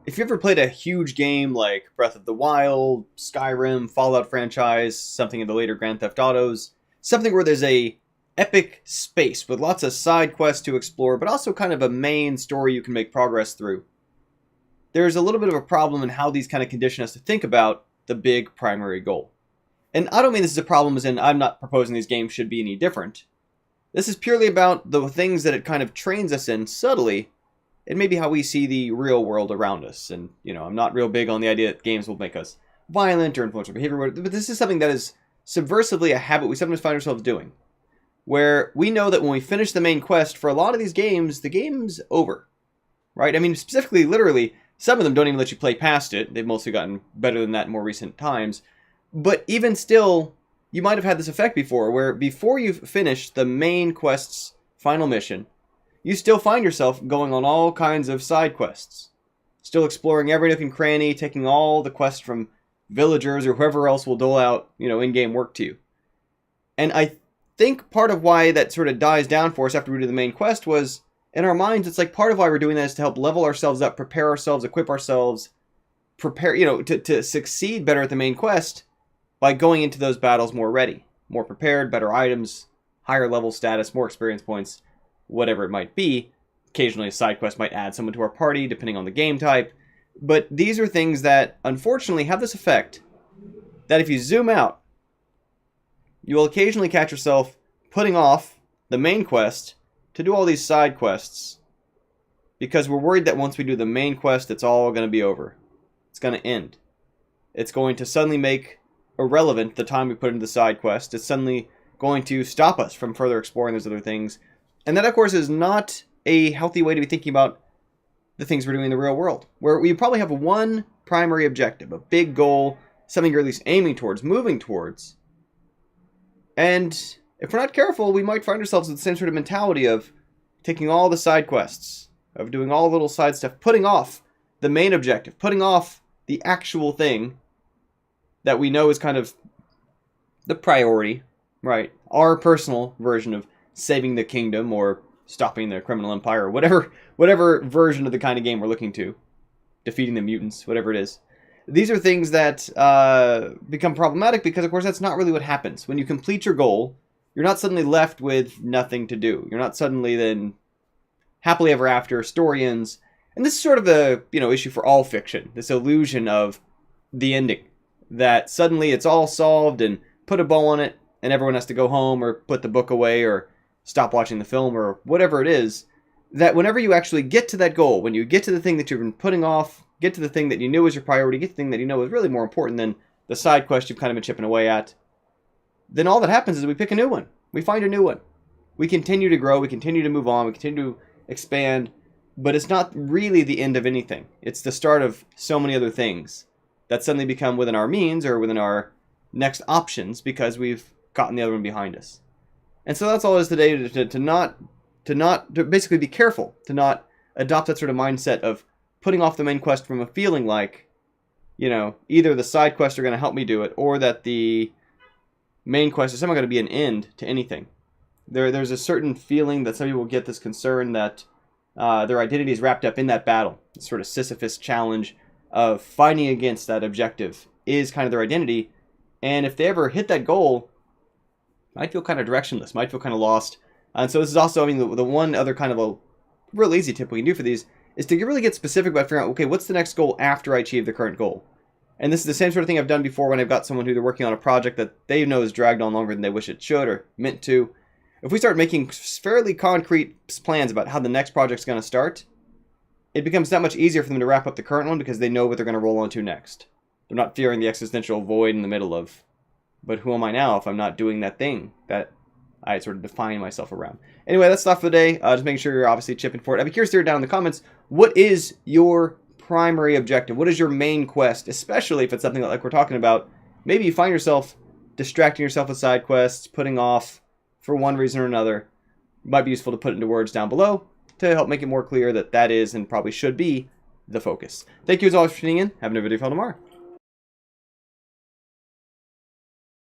if you ever played a huge game like Breath of the Wild, Skyrim, Fallout franchise, something in the later Grand Theft Autos, something where there's a epic space with lots of side quests to explore, but also kind of a main story you can make progress through. There's a little bit of a problem in how these kind of condition us to think about the big primary goal. And I don't mean this is a problem as in I'm not proposing these games should be any different. This is purely about the things that it kind of trains us in subtly, and maybe how we see the real world around us. And, I'm not real big on the idea that games will make us violent or influence our behavior, but this is something that is subversively a habit we sometimes find ourselves doing. Where we know that when we finish the main quest, for a lot of these games, the game's over. Right? I mean, specifically, literally, some of them don't even let you play past it. They've mostly gotten better than that in more recent times. But even still, you might have had this effect before, where before you've finished the main quest's final mission, you still find yourself going on all kinds of side quests. Still exploring every nook and cranny, taking all the quests from villagers or whoever else will dole out, in-game work to you. And I think part of why that sort of dies down for us after we do the main quest was, in our minds, it's like part of why we're doing that is to help level ourselves up, prepare ourselves, equip ourselves, prepare, to succeed better at the main quest by going into those battles more ready, more prepared, better items, higher level status, more experience points, whatever it might be. Occasionally a side quest might add someone to our party, depending on the game type. But these are things that, unfortunately, have this effect that if you zoom out, you will occasionally catch yourself putting off the main quest to do all these side quests because we're worried that once we do the main quest, it's all going to be over. It's going to end. It's going to suddenly make irrelevant the time we put into the side quest. It's suddenly going to stop us from further exploring those other things. And that, of course, is not a healthy way to be thinking about the things we're doing in the real world, where we probably have one primary objective, a big goal, something you're at least aiming towards, moving towards. And if we're not careful, we might find ourselves with the same sort of mentality of taking all the side quests, of doing all the little side stuff, putting off the main objective, putting off the actual thing that we know is kind of the priority, right? Our personal version of saving the kingdom or stopping the criminal empire or whatever version of the kind of game we're looking to. Defeating the mutants, whatever it is. These are things that become problematic because, of course, that's not really what happens. When you complete your goal, you're not suddenly left with nothing to do. You're not suddenly then happily ever after, story ends. And this is sort of the issue for all fiction, this illusion of the ending. That suddenly it's all solved and put a bow on it and everyone has to go home or put the book away or stop watching the film or whatever it is. That whenever you actually get to that goal, when you get to the thing that you've been putting off, get to the thing that you knew was your priority, get to the thing that you know is really more important than the side quest you've kind of been chipping away at, then all that happens is we pick a new one. We find a new one. We continue to grow, we continue to move on, we continue to expand, but it's not really the end of anything. It's the start of so many other things that suddenly become within our means or within our next options because we've gotten the other one behind us. And so that's all it is today, to basically be careful, to not adopt that sort of mindset of putting off the main quest from a feeling like, either the side quests are going to help me do it or that the main quest is somehow going to be an end to anything. There's a certain feeling that some people get this concern that their identity is wrapped up in that battle. This sort of Sisyphus challenge of fighting against that objective is kind of their identity. And if they ever hit that goal, might feel kind of directionless, might feel kind of lost. And so this is also, the one other kind of a real easy tip we can do for these is to really get specific about figuring out, okay, what's the next goal after I achieve the current goal? And this is the same sort of thing I've done before when I've got someone who they're working on a project that they know is dragged on longer than they wish it should or meant to. If we start making fairly concrete plans about how the next project's going to start, it becomes that much easier for them to wrap up the current one because they know what they're going to roll on to next. They're not fearing the existential void in the middle of, but who am I now if I'm not doing that thing that I sort of define myself around? Anyway, that's stuff for the day. Just making sure you're obviously chipping for it. I'd be curious to hear down in the comments, what is your primary objective? What is your main quest? Especially if it's something like we're talking about. Maybe you find yourself distracting yourself with side quests, putting off for one reason or another. It might be useful to put it into words down below to help make it more clear that that is and probably should be the focus. Thank you as always for tuning in. Have another video for tomorrow.